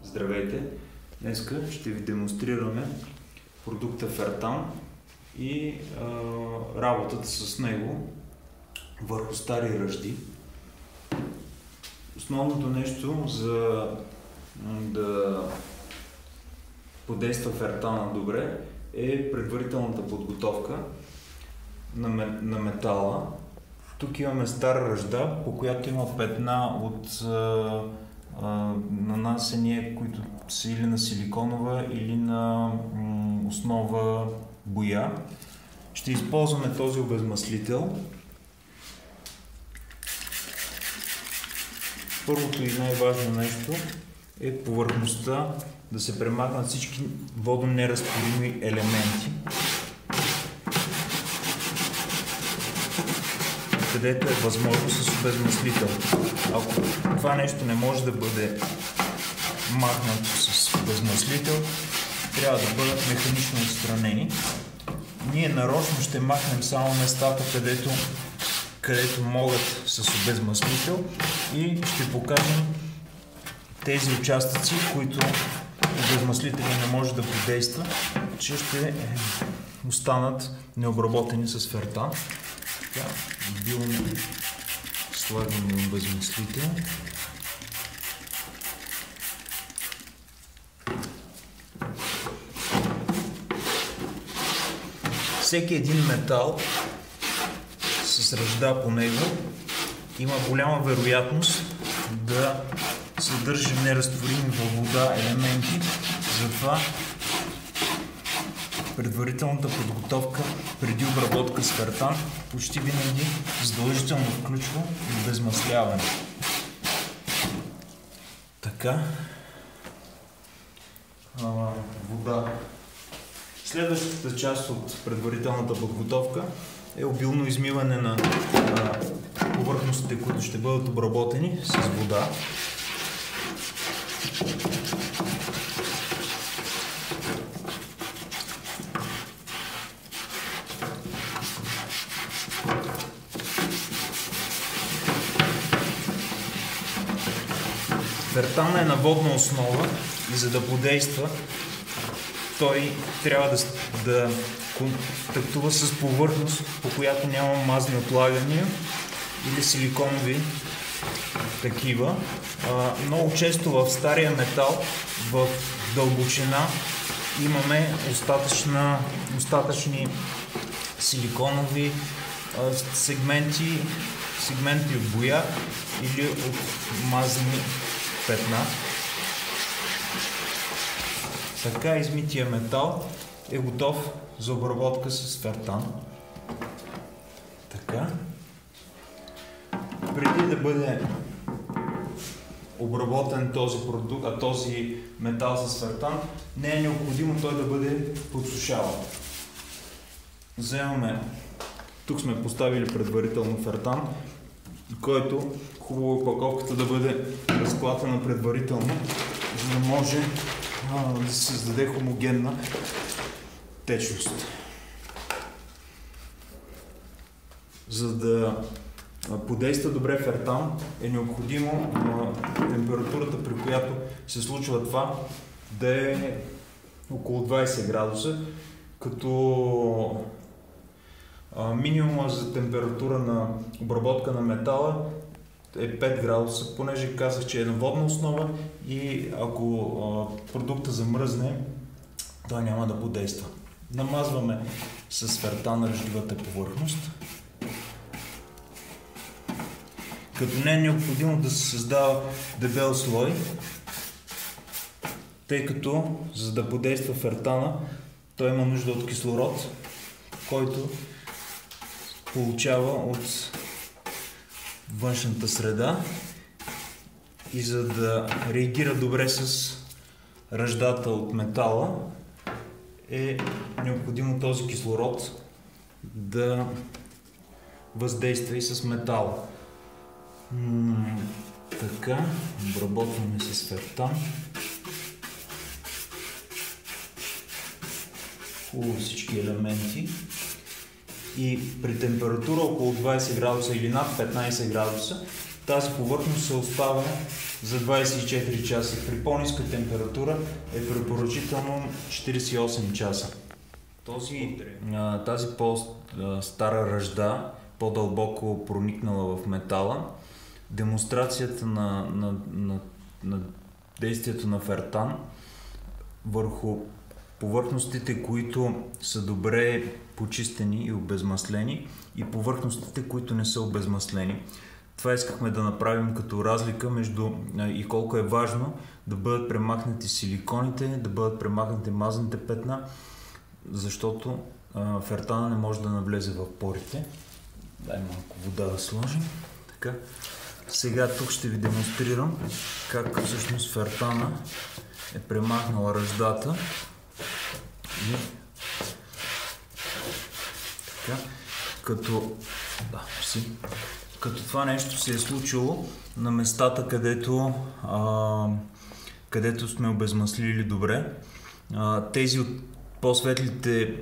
Здравейте! Днеска ще ви демонстрираме продукта Фертан и работата с него върху стари ръжди. Основното нещо за да подейства Фертана добре е предварителната подготовка на метала. Тук имаме стара ръжда, по която има петна от нанасения, които са или на силиконова, или на основа боя. Ще използваме този обезмаслител. Първото и най-важно нещо е повърхността да се премахнат всички водонеразтворими елементи, където е възможно с обезмаслител. Ако това нещо не може да бъде махнато с обезмаслител, трябва да бъдат механично отстранени. Ние нарочно ще махнем само местата, където могат с обезмаслител, и ще покажем тези участъци, които обезмаслителя не може да подейства, че ще останат необработени с фертан. Така, отбиваме, слагаме обезмаслител. Всеки един метал с ръжда по него има голяма вероятност да съдържа неразтворими във вода елементи. Затова предварителната подготовка преди обработка с фертан почти винаги задължително включва обезмасляване. Така. Вода. Следващата част от предварителната подготовка е обилно измиване на повърхностите, които ще бъдат обработени с вода. Фертан е на водна основа и за да подейства, той трябва да контактува с повърхност, по която няма мазни отлагания или силиконови такива. Много често в стария метал, в дълбочина, имаме остатъчни силиконови сегменти от боя или от мазни петна. Така измития метал е готов за обработка с фертан. Така. Преди да бъде обработен този метал с фертан, не е необходимо той да бъде подсушаван. Вземаме, тук сме поставили предварително фертан, който хубаво опаковката да бъде разклатена предварително, за да може да се създаде хомогенна течност. За да подейства добре фертан, е необходимо температурата, при която се случва това, да е около 20 градуса, като минимума за температура на обработка на метала е 5 градуса, понеже казах, че е на водна основа и ако продукта замръзне, той няма да подейства. Намазваме с фертан ръждивата повърхност, като не е необходимо да се създава дебел слой, тъй като за да подейства фертана, той има нужда от кислород, който получава от външната среда, и за да реагира добре с ръждата от метала е необходимо този кислород да въздейства и с метала. Така, обработваме с фертан. Хубаво всички елементи. И при температура около 20 градуса или над 15 градуса тази повърхност се оставя за 24 часа. При по-ниска температура е препоръчително 48 часа. Тази по-стара ръжда, по-дълбоко проникнала в метала, демонстрацията на действието на фертан върху повърхностите, които са добре почистени и обезмаслени, и повърхностите, които не са обезмаслени. Това искахме да направим като разлика между и колко е важно да бъдат премахнати силиконите, да бъдат премахнати мазните петна, защото фертана не може да навлезе в порите. Дай малко вода да сложим. Така. Сега тук ще ви демонстрирам как всъщност фертана е премахнала ръждата. И така, като това нещо се е случило на местата, където сме обезмаслили добре. Тези от по-светлите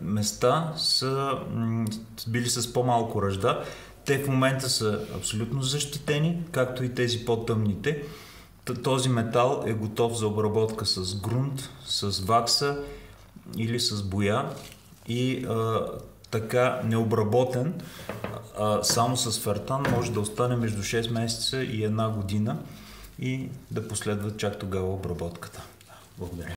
места са били с по-малко ръжда. Те в момента са абсолютно защитени, както и тези по-тъмните. Този метал е готов за обработка с грунт, с вакса или с боя и така необработен, само с фертан може да остане между 6 месеца и 1 година и да последва чак тогава обработката. Благодаря.